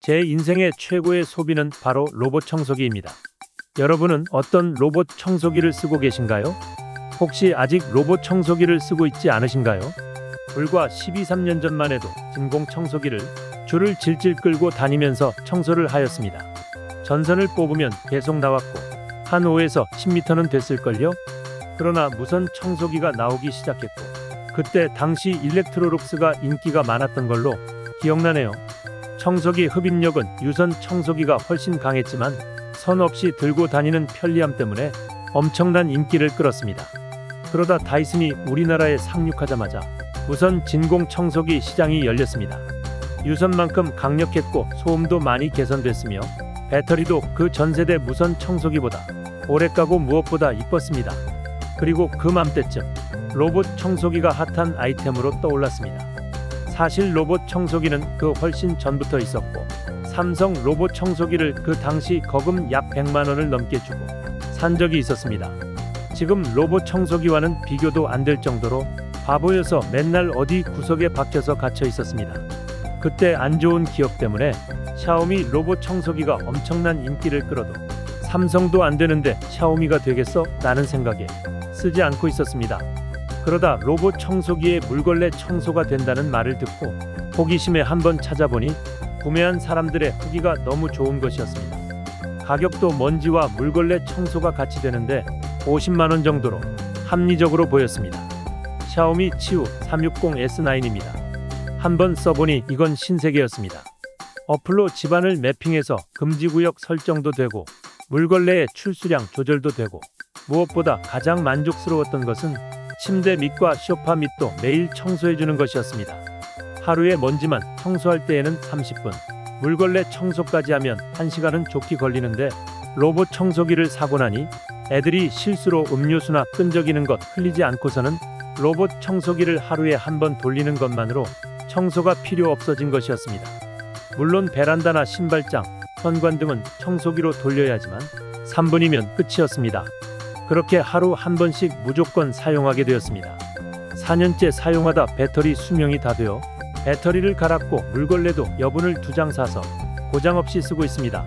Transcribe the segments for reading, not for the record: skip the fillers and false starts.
제 인생의 최고의 소비는 바로 로봇 청소기입니다. 여러분은 어떤 로봇 청소기를 쓰고 계신가요? 혹시 아직 로봇 청소기를 쓰고 있지 않으신가요? 불과 12~13년 전만 해도 진공 청소기를 줄을 질질 끌고 다니면서 청소를 하였습니다. 전선을 뽑으면 계속 나왔고 한 5에서 10m는 됐을걸요? 그러나 무선 청소기가 나오기 시작했고 그때 당시 일렉트로룩스가 인기가 많았던 걸로 기억나네요. 청소기 흡입력은 유선 청소기가 훨씬 강했지만 선 없이 들고 다니는 편리함 때문에 엄청난 인기를 끌었습니다. 그러다 다이슨이 우리나라에 상륙하자마자 무선 진공 청소기 시장이 열렸습니다. 유선만큼 강력했고 소음도 많이 개선됐으며 배터리도 그 전세대 무선 청소기보다 오래가고 무엇보다 이뻤습니다. 그리고 그 맘때쯤 로봇 청소기가 핫한 아이템으로 떠올랐습니다. 사실 로봇 청소기는 그 훨씬 전부터 있었고 삼성 로봇 청소기를 그 당시 거금 약 100만원을 넘게 주고 산 적이 있었습니다. 지금 로봇 청소기와는 비교도 안 될 정도로 바보여서 맨날 어디 구석에 박혀서 갇혀 있었습니다. 그때 안 좋은 기억 때문에 샤오미 로봇 청소기가 엄청난 인기를 끌어도 삼성도 안 되는데 샤오미가 되겠어? 라는 생각에 쓰지 않고 있었습니다. 그러다 로봇 청소기에 물걸레 청소가 된다는 말을 듣고 호기심에 한번 찾아보니 구매한 사람들의 후기가 너무 좋은 것이었습니다. 가격도 먼지와 물걸레 청소가 같이 되는데 50만원 정도로 합리적으로 보였습니다. 샤오미 치우 360S9입니다. 한번 써보니 이건 신세계였습니다. 어플로 집안을 매핑해서 금지구역 설정도 되고 물걸레의 출수량 조절도 되고 무엇보다 가장 만족스러웠던 것은 침대 밑과 소파 밑도 매일 청소해주는 것이었습니다. 하루에 먼지만 청소할 때에는 30분, 물걸레 청소까지 하면 1시간은 좋게 걸리는데 로봇 청소기를 사고 나니 애들이 실수로 음료수나 끈적이는 것 흘리지 않고서는 로봇 청소기를 하루에 한 번 돌리는 것만으로 청소가 필요 없어진 것이었습니다. 물론 베란다나 신발장, 현관 등은 청소기로 돌려야 하지만 3분이면 끝이었습니다. 그렇게 하루 한 번씩 무조건 사용하게 되었습니다. 4년째 사용하다 배터리 수명이 다 되어 배터리를 갈았고 물걸레도 여분을 2장 사서 고장 없이 쓰고 있습니다.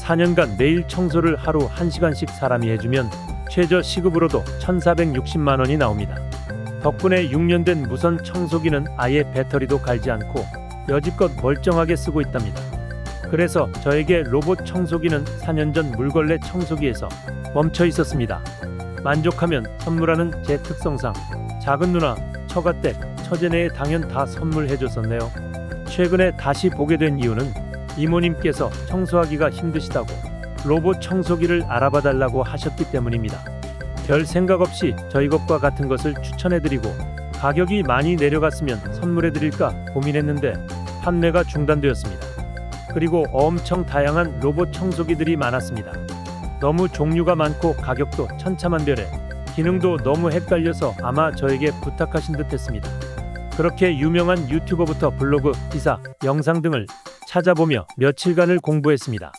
4년간 매일 청소를 하루 1시간씩 사람이 해주면 최저 시급으로도 1,460만원이 나옵니다. 덕분에 6년 된 무선 청소기는 아예 배터리도 갈지 않고 여지껏 멀쩡하게 쓰고 있답니다. 그래서 저에게 로봇 청소기는 4년 전 물걸레 청소기에서 멈춰 있었습니다. 만족하면 선물하는 제 특성상 작은 누나, 처가댁, 처제네에 당연 다 선물해줬었네요. 최근에 다시 보게 된 이유는 이모님께서 청소하기가 힘드시다고 로봇 청소기를 알아봐달라고 하셨기 때문입니다. 별 생각 없이 저희 것과 같은 것을 추천해드리고 가격이 많이 내려갔으면 선물해드릴까 고민했는데 판매가 중단되었습니다. 그리고 엄청 다양한 로봇 청소기들이 많았습니다. 너무 종류가 많고 가격도 천차만별에 기능도 너무 헷갈려서 아마 저에게 부탁하신 듯 했습니다. 그렇게 유명한 유튜버부터 블로그, 기사, 영상 등을 찾아보며 며칠간을 공부했습니다.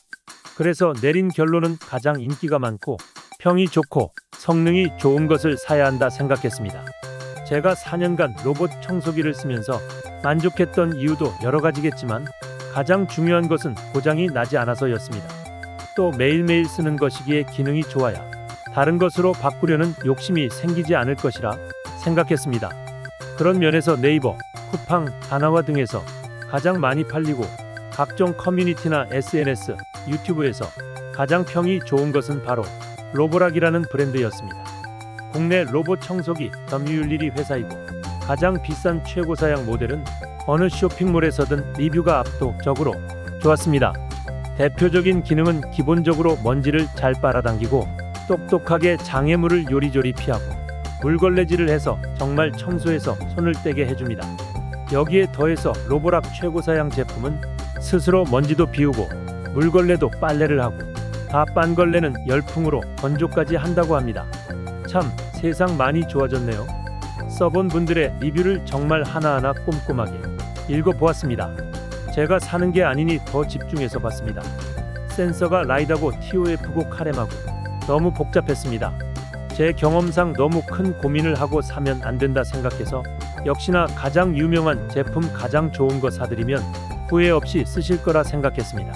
그래서 내린 결론은 가장 인기가 많고 평이 좋고 성능이 좋은 것을 사야 한다 생각했습니다. 제가 4년간 로봇 청소기를 쓰면서 만족했던 이유도 여러 가지겠지만 가장 중요한 것은 고장이 나지 않아서였습니다. 또 매일매일 쓰는 것이기에 기능이 좋아야 다른 것으로 바꾸려는 욕심이 생기지 않을 것이라 생각했습니다. 그런 면에서 네이버, 쿠팡, 다나와 등에서 가장 많이 팔리고 각종 커뮤니티나 SNS, 유튜브에서 가장 평이 좋은 것은 바로 로보락이라는 브랜드였습니다. 국내 로봇 청소기 점유율 1위 회사이고 가장 비싼 최고사양 모델은 어느 쇼핑몰에서든 리뷰가 압도적으로 좋았습니다. 대표적인 기능은 기본적으로 먼지를 잘 빨아당기고 똑똑하게 장애물을 요리조리 피하고 물걸레질을 해서 정말 청소해서 손을 떼게 해줍니다. 여기에 더해서 로보락 최고사양 제품은 스스로 먼지도 비우고 물걸레도 빨래를 하고 다 빤 걸레는 열풍으로 건조까지 한다고 합니다. 참 세상 많이 좋아졌네요. 써본 분들의 리뷰를 정말 하나하나 꼼꼼하게 읽어보았습니다. 제가 사는 게 아니니 더 집중해서 봤습니다. 센서가 라이다고 TOF고 카렘하고 너무 복잡했습니다. 제 경험상 너무 큰 고민을 하고 사면 안 된다 생각해서 역시나 가장 유명한 제품 가장 좋은 거 사드리면 후회 없이 쓰실 거라 생각했습니다.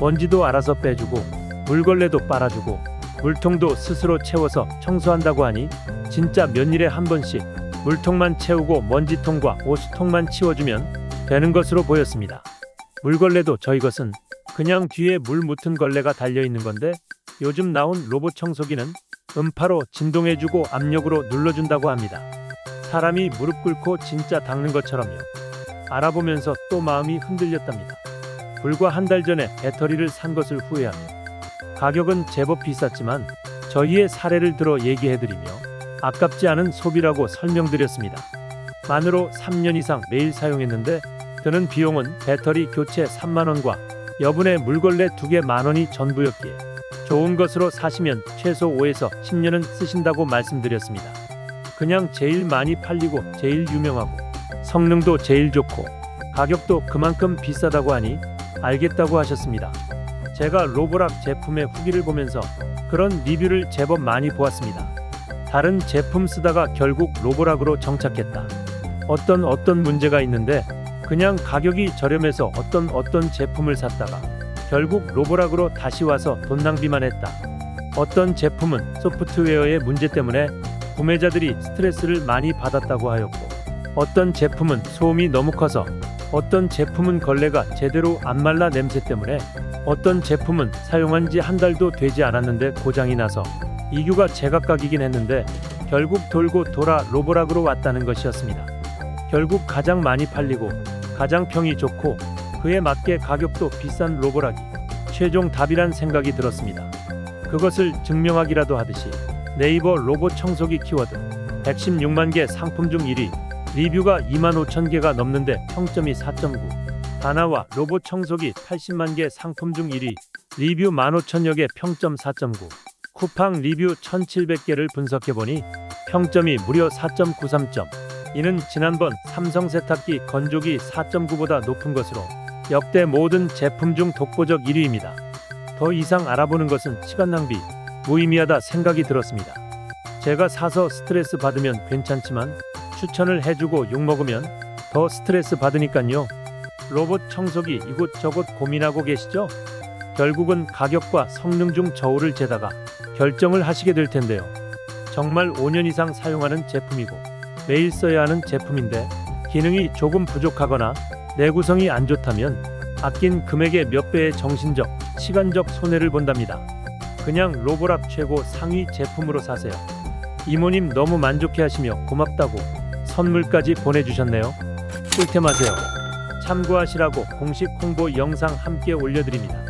먼지도 알아서 빼주고 물걸레도 빨아주고 물통도 스스로 채워서 청소한다고 하니 진짜 몇 일에 한 번씩 물통만 채우고 먼지통과 호수통만 치워주면 되는 것으로 보였습니다. 물걸레도 저희 것은 그냥 뒤에 물 묻은 걸레가 달려있는 건데 요즘 나온 로봇 청소기는 음파로 진동해주고 압력으로 눌러준다고 합니다. 사람이 무릎 꿇고 진짜 닦는 것처럼요. 알아보면서 또 마음이 흔들렸답니다. 불과 한 달 전에 배터리를 산 것을 후회하며 가격은 제법 비쌌지만 저희의 사례를 들어 얘기해드리며 아깝지 않은 소비라고 설명드렸습니다. 만으로 3년 이상 매일 사용했는데 드는 비용은 배터리 교체 3만원과 여분의 물걸레 2개 만원이 전부였기에 좋은 것으로 사시면 최소 5에서 10년은 쓰신다고 말씀드렸습니다. 그냥 제일 많이 팔리고 제일 유명하고 성능도 제일 좋고 가격도 그만큼 비싸다고 하니 알겠다고 하셨습니다. 제가 로보락 제품의 후기를 보면서 그런 리뷰를 제법 많이 보았습니다. 다른 제품 쓰다가 결국 로보락으로 정착했다. 어떤 문제가 있는데 그냥 가격이 저렴해서 어떤 제품을 샀다가 결국 로보락으로 다시 와서 돈 낭비만 했다. 어떤 제품은 소프트웨어의 문제 때문에 구매자들이 스트레스를 많이 받았다고 하였고 어떤 제품은 소음이 너무 커서 어떤 제품은 걸레가 제대로 안 말라 냄새 때문에 어떤 제품은 사용한 지 한 달도 되지 않았는데 고장이 나서 이유가 제각각이긴 했는데 결국 돌고 돌아 로보락으로 왔다는 것이었습니다. 결국 가장 많이 팔리고 가장 평이 좋고 그에 맞게 가격도 비싼 로보락이 최종 답이란 생각이 들었습니다. 그것을 증명하기라도 하듯이 네이버 로봇 청소기 키워드 116만 개 상품 중 1위, 리뷰가 25,000개가 넘는데 평점이 4.9, 다나와 로봇 청소기 80만 개 상품 중 1위, 리뷰 15,000여 개 평점 4.9, 쿠팡 리뷰 1,700개를 분석해보니 평점이 무려 4.93점. 이는 지난번 삼성 세탁기 건조기 4.9보다 높은 것으로 역대 모든 제품 중 독보적 1위입니다. 더 이상 알아보는 것은 시간 낭비, 무의미하다 생각이 들었습니다. 제가 사서 스트레스 받으면 괜찮지만 추천을 해주고 욕먹으면 더 스트레스 받으니깐요. 로봇 청소기 이곳저곳 고민하고 계시죠? 결국은 가격과 성능 중 저울을 재다가 결정을 하시게 될 텐데요. 정말 5년 이상 사용하는 제품이고 매일 써야 하는 제품인데 기능이 조금 부족하거나 내구성이 안 좋다면 아낀 금액의 몇 배의 정신적, 시간적 손해를 본답니다. 그냥 로보락 최고 상위 제품으로 사세요. 이모님 너무 만족해하시며 고맙다고 선물까지 보내주셨네요. 꿀템하세요. 참고하시라고 공식 홍보 영상 함께 올려드립니다.